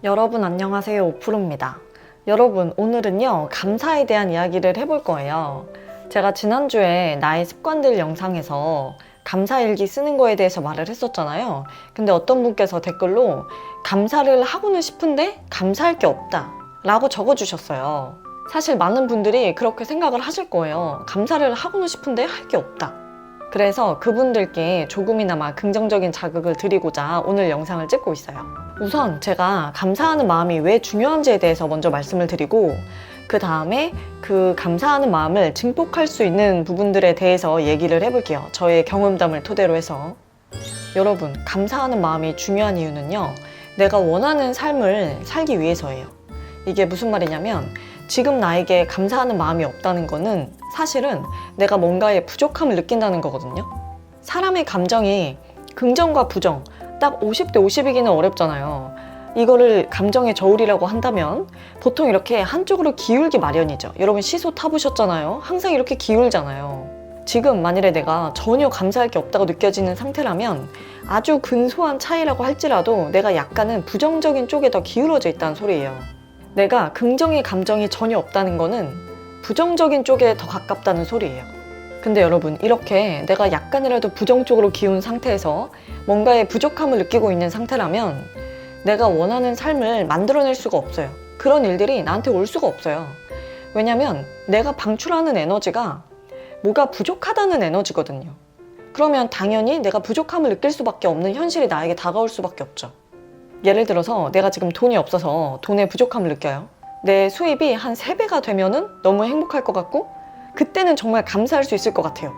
여러분 안녕하세요, 오프로입니다. 여러분, 오늘은요 감사에 대한 이야기를 해볼 거예요. 제가 지난주에 나의 습관들 영상에서 감사일기 쓰는 거에 대해서 말을 했었잖아요. 근데 어떤 분께서 댓글로 감사를 하고는 싶은데 감사할 게 없다 라고 적어주셨어요. 사실 많은 분들이 그렇게 생각을 하실 거예요. 감사를 하고는 싶은데 할 게 없다. 그래서 그분들께 조금이나마 긍정적인 자극을 드리고자 오늘 영상을 찍고 있어요. 우선 제가 감사하는 마음이 왜 중요한지에 대해서 먼저 말씀을 드리고, 그 다음에 그 감사하는 마음을 증폭할 수 있는 부분들에 대해서 얘기를 해볼게요. 저의 경험담을 토대로 해서. 여러분, 감사하는 마음이 중요한 이유는요, 내가 원하는 삶을 살기 위해서예요. 이게 무슨 말이냐면, 지금 나에게 감사하는 마음이 없다는 거는 사실은 내가 뭔가에 부족함을 느낀다는 거거든요. 사람의 감정이 긍정과 부정 딱 50대 50이기는 어렵잖아요. 이거를 감정의 저울이라고 한다면 보통 이렇게 한쪽으로 기울기 마련이죠. 여러분 시소 타보셨잖아요. 항상 이렇게 기울잖아요. 지금 만일에 내가 전혀 감사할 게 없다고 느껴지는 상태라면 아주 근소한 차이라고 할지라도 내가 약간은 부정적인 쪽에 더 기울어져 있다는 소리예요. 내가 긍정의 감정이 전혀 없다는 거는 부정적인 쪽에 더 가깝다는 소리예요. 근데 여러분, 이렇게 내가 약간이라도 부정 쪽으로 기운 상태에서 뭔가의 부족함을 느끼고 있는 상태라면 내가 원하는 삶을 만들어낼 수가 없어요. 그런 일들이 나한테 올 수가 없어요. 왜냐면 내가 방출하는 에너지가 뭐가 부족하다는 에너지거든요. 그러면 당연히 내가 부족함을 느낄 수밖에 없는 현실이 나에게 다가올 수밖에 없죠. 예를 들어서 내가 지금 돈이 없어서 돈의 부족함을 느껴요. 내 수입이 한 3배가 되면은 너무 행복할 것 같고 그때는 정말 감사할 수 있을 것 같아요.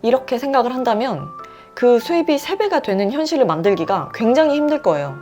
이렇게 생각을 한다면 그 수입이 3배가 되는 현실을 만들기가 굉장히 힘들 거예요.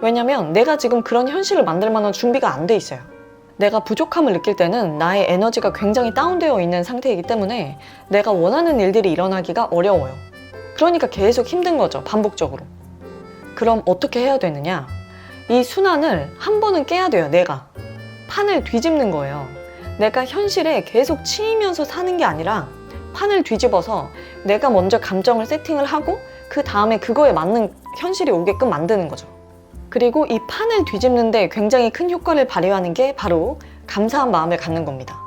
왜냐면 내가 지금 그런 현실을 만들 만한 준비가 안 돼 있어요. 내가 부족함을 느낄 때는 나의 에너지가 굉장히 다운되어 있는 상태이기 때문에 내가 원하는 일들이 일어나기가 어려워요. 그러니까 계속 힘든 거죠, 반복적으로. 그럼 어떻게 해야 되느냐? 이 순환을 한 번은 깨야 돼요. 내가 판을 뒤집는 거예요. 내가 현실에 계속 치이면서 사는 게 아니라 판을 뒤집어서 내가 먼저 감정을 세팅을 하고 그 다음에 그거에 맞는 현실이 오게끔 만드는 거죠. 그리고 이 판을 뒤집는데 굉장히 큰 효과를 발휘하는 게 바로 감사한 마음을 갖는 겁니다.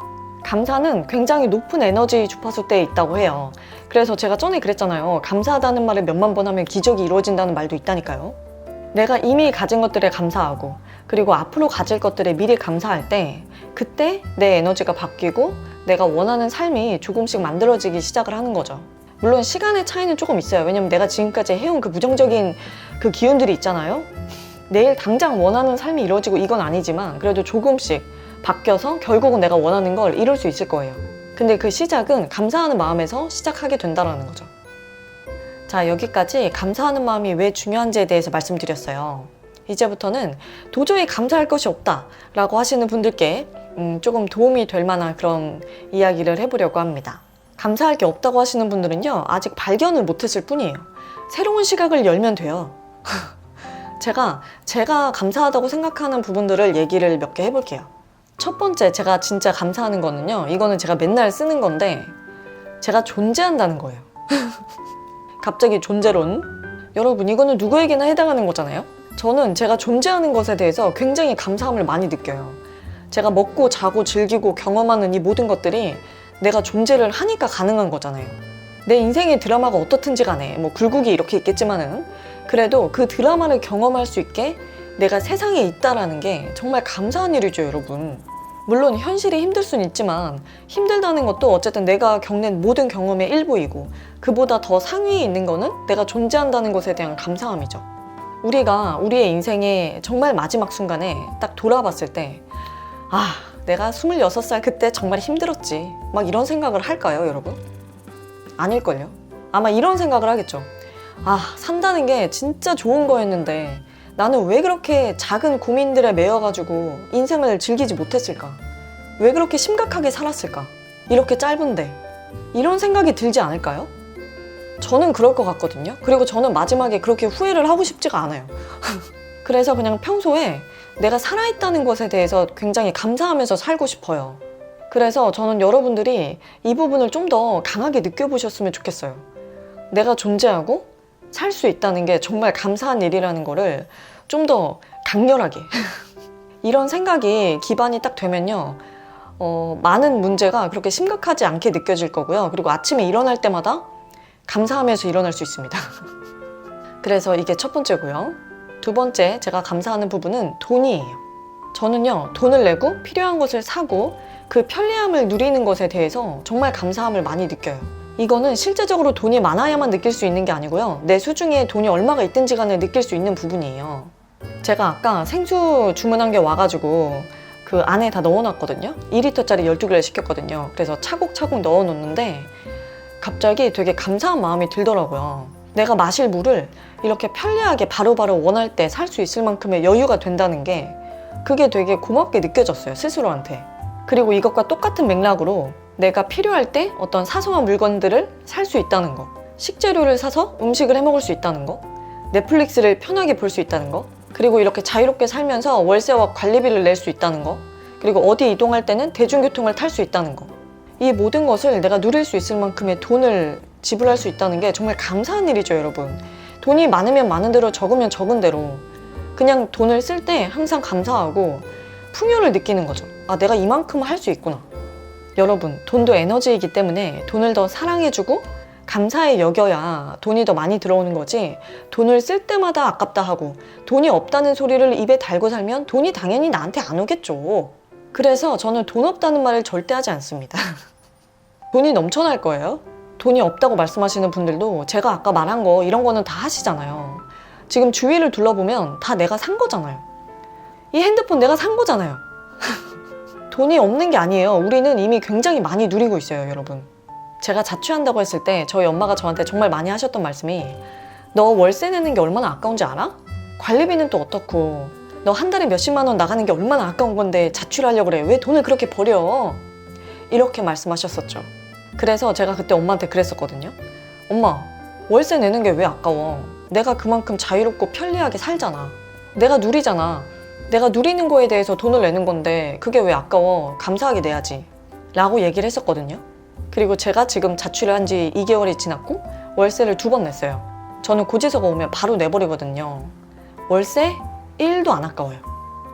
감사는 굉장히 높은 에너지 주파수대에 있다고 해요. 그래서 제가 전에 그랬잖아요. 감사하다는 말을 몇만 번 하면 기적이 이루어진다는 말도 있다니까요. 내가 이미 가진 것들에 감사하고 그리고 앞으로 가질 것들에 미리 감사할 때 그때 내 에너지가 바뀌고 내가 원하는 삶이 조금씩 만들어지기 시작을 하는 거죠. 물론 시간의 차이는 조금 있어요. 왜냐면 내가 지금까지 해온 그 부정적인 그 기운들이 있잖아요. 내일 당장 원하는 삶이 이루어지고 이건 아니지만 그래도 조금씩 바뀌어서 결국은 내가 원하는 걸 이룰 수 있을 거예요. 근데 그 시작은 감사하는 마음에서 시작하게 된다는 거죠. 자, 여기까지 감사하는 마음이 왜 중요한지에 대해서 말씀드렸어요. 이제부터는 도저히 감사할 것이 없다 라고 하시는 분들께 조금 도움이 될 만한 그런 이야기를 해보려고 합니다. 감사할 게 없다고 하시는 분들은요, 아직 발견을 못했을 뿐이에요. 새로운 시각을 열면 돼요. 제가 감사하다고 생각하는 부분들을 얘기를 몇 개 해볼게요. 첫 번째, 제가 진짜 감사하는 거는요, 이거는 제가 맨날 쓰는 건데 제가 존재한다는 거예요. 갑자기 존재론. 여러분, 이거는 누구에게나 해당하는 거잖아요. 저는 제가 존재하는 것에 대해서 굉장히 감사함을 많이 느껴요. 제가 먹고 자고 즐기고 경험하는 이 모든 것들이 내가 존재를 하니까 가능한 거잖아요. 내 인생의 드라마가 어떻든지 간에 뭐 굴곡이 이렇게 있겠지만은 그래도 그 드라마를 경험할 수 있게 내가 세상에 있다라는 게 정말 감사한 일이죠, 여러분. 물론 현실이 힘들 수는 있지만 힘들다는 것도 어쨌든 내가 겪는 모든 경험의 일부이고 그보다 더 상위에 있는 거는 내가 존재한다는 것에 대한 감사함이죠. 우리가 우리의 인생의 정말 마지막 순간에 딱 돌아봤을 때 내가 26살 그때 정말 힘들었지 막 이런 생각을 할까요, 여러분? 아닐걸요? 아마 이런 생각을 하겠죠. 산다는 게 진짜 좋은 거였는데 나는 왜 그렇게 작은 고민들에 매여가지고 인생을 즐기지 못했을까? 왜 그렇게 심각하게 살았을까? 이렇게 짧은데. 이런 생각이 들지 않을까요? 저는 그럴 것 같거든요. 그리고 저는 마지막에 그렇게 후회를 하고 싶지가 않아요. 그래서 그냥 평소에 내가 살아있다는 것에 대해서 굉장히 감사하면서 살고 싶어요. 그래서 저는 여러분들이 이 부분을 좀 더 강하게 느껴보셨으면 좋겠어요. 내가 존재하고 살 수 있다는 게 정말 감사한 일이라는 거를 좀 더 강렬하게 이런 생각이 기반이 딱 되면요. 많은 문제가 그렇게 심각하지 않게 느껴질 거고요. 그리고 아침에 일어날 때마다 감사하면서 일어날 수 있습니다. 그래서 이게 첫 번째고요. 두 번째 제가 감사하는 부분은 돈이에요. 저는요, 돈을 내고 필요한 것을 사고 그 편리함을 누리는 것에 대해서 정말 감사함을 많이 느껴요. 이거는 실제적으로 돈이 많아야만 느낄 수 있는 게 아니고요. 내 수중에 돈이 얼마가 있든지 간에 느낄 수 있는 부분이에요. 제가 아까 생수 주문한 게 와가지고 그 안에 다 넣어놨거든요. 2리터짜리 12개를 시켰거든요. 그래서 차곡차곡 넣어놓는데 갑자기 되게 감사한 마음이 들더라고요. 내가 마실 물을 이렇게 편리하게 바로바로 원할 때 살 수 있을 만큼의 여유가 된다는 게 그게 되게 고맙게 느껴졌어요, 스스로한테. 그리고 이것과 똑같은 맥락으로 내가 필요할 때 어떤 사소한 물건들을 살 수 있다는 거, 식재료를 사서 음식을 해 먹을 수 있다는 거, 넷플릭스를 편하게 볼 수 있다는 거, 그리고 이렇게 자유롭게 살면서 월세와 관리비를 낼 수 있다는 거, 그리고 어디 이동할 때는 대중교통을 탈 수 있다는 거, 이 모든 것을 내가 누릴 수 있을 만큼의 돈을 지불할 수 있다는 게 정말 감사한 일이죠, 여러분. 돈이 많으면 많은 대로, 적으면 적은 대로 그냥 돈을 쓸 때 항상 감사하고 풍요를 느끼는 거죠. 아, 내가 이만큼 할 수 있구나. 여러분, 돈도 에너지이기 때문에 돈을 더 사랑해주고 감사히 여겨야 돈이 더 많이 들어오는 거지, 돈을 쓸 때마다 아깝다 하고 돈이 없다는 소리를 입에 달고 살면 돈이 당연히 나한테 안 오겠죠. 그래서 저는 돈 없다는 말을 절대 하지 않습니다. 돈이 넘쳐날 거예요. 돈이 없다고 말씀하시는 분들도 제가 아까 말한 거 이런 거는 다 하시잖아요. 지금 주위를 둘러보면 다 내가 산 거잖아요. 이 핸드폰 내가 산 거잖아요. 돈이 없는 게 아니에요. 우리는 이미 굉장히 많이 누리고 있어요, 여러분. 제가 자취한다고 했을 때 저희 엄마가 저한테 정말 많이 하셨던 말씀이, 너 월세 내는 게 얼마나 아까운지 알아? 관리비는 또 어떻고, 너 한 달에 몇십만 원 나가는 게 얼마나 아까운 건데 자취를 하려고 그래. 왜 돈을 그렇게 버려? 이렇게 말씀하셨었죠. 그래서 제가 그때 엄마한테 그랬었거든요. 엄마, 월세 내는 게 왜 아까워? 내가 그만큼 자유롭고 편리하게 살잖아. 내가 누리잖아. 내가 누리는 거에 대해서 돈을 내는 건데 그게 왜 아까워? 감사하게 내야지. 라고 얘기를 했었거든요. 그리고 제가 지금 자취를 한 지 2개월이 지났고 월세를 2번 냈어요. 저는 고지서가 오면 바로 내버리거든요. 월세 1도 안 아까워요.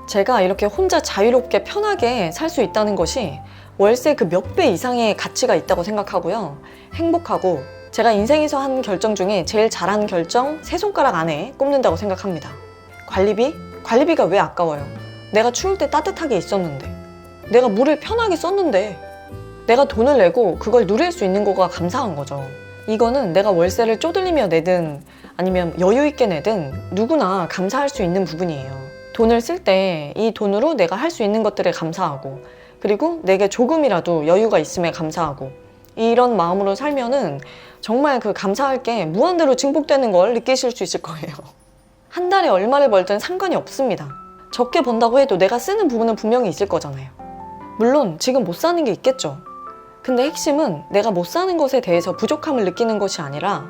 제가 이렇게 혼자 자유롭게 편하게 살 수 있다는 것이 월세 그 몇 배 이상의 가치가 있다고 생각하고요. 행복하고, 제가 인생에서 한 결정 중에 제일 잘한 결정 3손가락 안에 꼽는다고 생각합니다. 관리비가 왜 아까워요? 내가 추울 때 따뜻하게 있었는데, 내가 물을 편하게 썼는데, 내가 돈을 내고 그걸 누릴 수 있는 거가 감사한 거죠. 이거는 내가 월세를 쪼들리며 내든 아니면 여유 있게 내든 누구나 감사할 수 있는 부분이에요. 돈을 쓸 때 이 돈으로 내가 할 수 있는 것들에 감사하고, 그리고 내게 조금이라도 여유가 있음에 감사하고, 이런 마음으로 살면은 정말 그 감사할 게 무한대로 증폭되는 걸 느끼실 수 있을 거예요. 한 달에 얼마를 벌든 상관이 없습니다. 적게 번다고 해도 내가 쓰는 부분은 분명히 있을 거잖아요. 물론 지금 못 사는 게 있겠죠. 근데 핵심은 내가 못 사는 것에 대해서 부족함을 느끼는 것이 아니라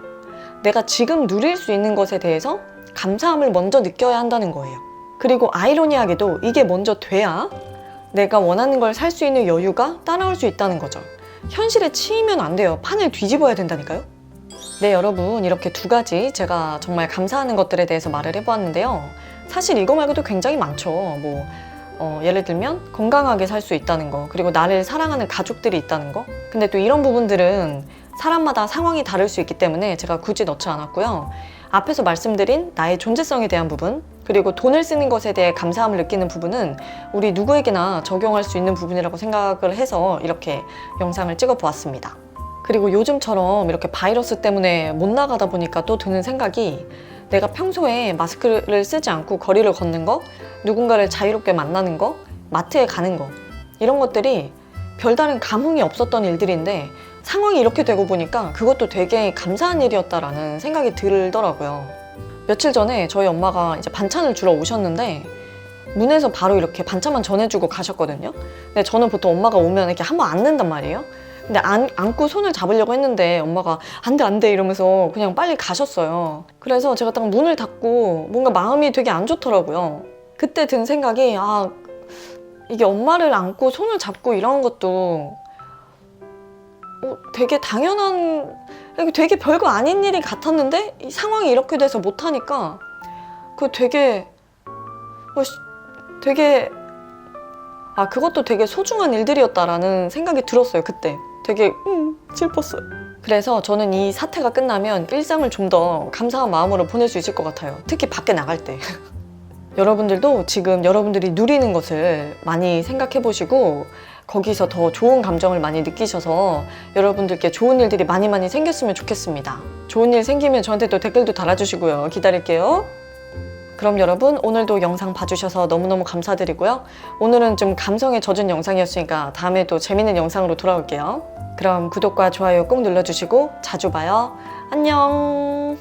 내가 지금 누릴 수 있는 것에 대해서 감사함을 먼저 느껴야 한다는 거예요. 그리고 아이러니하게도 이게 먼저 돼야 내가 원하는 걸 살 수 있는 여유가 따라올 수 있다는 거죠. 현실에 치이면 안 돼요. 판을 뒤집어야 된다니까요. 네, 여러분, 이렇게 2가지 제가 정말 감사하는 것들에 대해서 말을 해보았는데요. 사실 이거 말고도 굉장히 많죠. 예를 들면 건강하게 살 수 있다는 거, 그리고 나를 사랑하는 가족들이 있다는 거. 근데 또 이런 부분들은 사람마다 상황이 다를 수 있기 때문에 제가 굳이 넣지 않았고요. 앞에서 말씀드린 나의 존재성에 대한 부분, 그리고 돈을 쓰는 것에 대해 감사함을 느끼는 부분은 우리 누구에게나 적용할 수 있는 부분이라고 생각을 해서 이렇게 영상을 찍어 보았습니다. 그리고 요즘처럼 이렇게 바이러스 때문에 못 나가다 보니까 또 드는 생각이, 내가 평소에 마스크를 쓰지 않고 거리를 걷는 거, 누군가를 자유롭게 만나는 거, 마트에 가는 거, 이런 것들이 별다른 감흥이 없었던 일들인데 상황이 이렇게 되고 보니까 그것도 되게 감사한 일이었다라는 생각이 들더라고요. 며칠 전에 저희 엄마가 이제 반찬을 주러 오셨는데 문에서 바로 이렇게 반찬만 전해주고 가셨거든요. 근데 저는 보통 엄마가 오면 이렇게 한번 앉는단 말이에요. 근데 안고 손을 잡으려고 했는데 엄마가 안 돼 이러면서 그냥 빨리 가셨어요. 그래서 제가 딱 문을 닫고 뭔가 마음이 되게 안 좋더라고요. 그때 든 생각이, 이게 엄마를 안고 손을 잡고 이런 것도 되게 당연한, 되게 별거 아닌 일이 같았는데 이 상황이 이렇게 돼서 못하니까 되게 아, 그것도 되게 소중한 일들이었다라는 생각이 들었어요. 그때 되게 슬펐어요. 그래서 저는 이 사태가 끝나면 일상을 좀 더 감사한 마음으로 보낼 수 있을 것 같아요. 특히 밖에 나갈 때. 여러분들도 지금 여러분들이 누리는 것을 많이 생각해 보시고 거기서 더 좋은 감정을 많이 느끼셔서 여러분들께 좋은 일들이 많이 생겼으면 좋겠습니다. 좋은 일 생기면 저한테 또 댓글도 달아주시고요. 기다릴게요. 그럼 여러분, 오늘도 영상 봐주셔서 너무너무 감사드리고요. 오늘은 좀 감성에 젖은 영상이었으니까 다음에 또 재밌는 영상으로 돌아올게요. 그럼 구독과 좋아요 꼭 눌러주시고 자주 봐요. 안녕.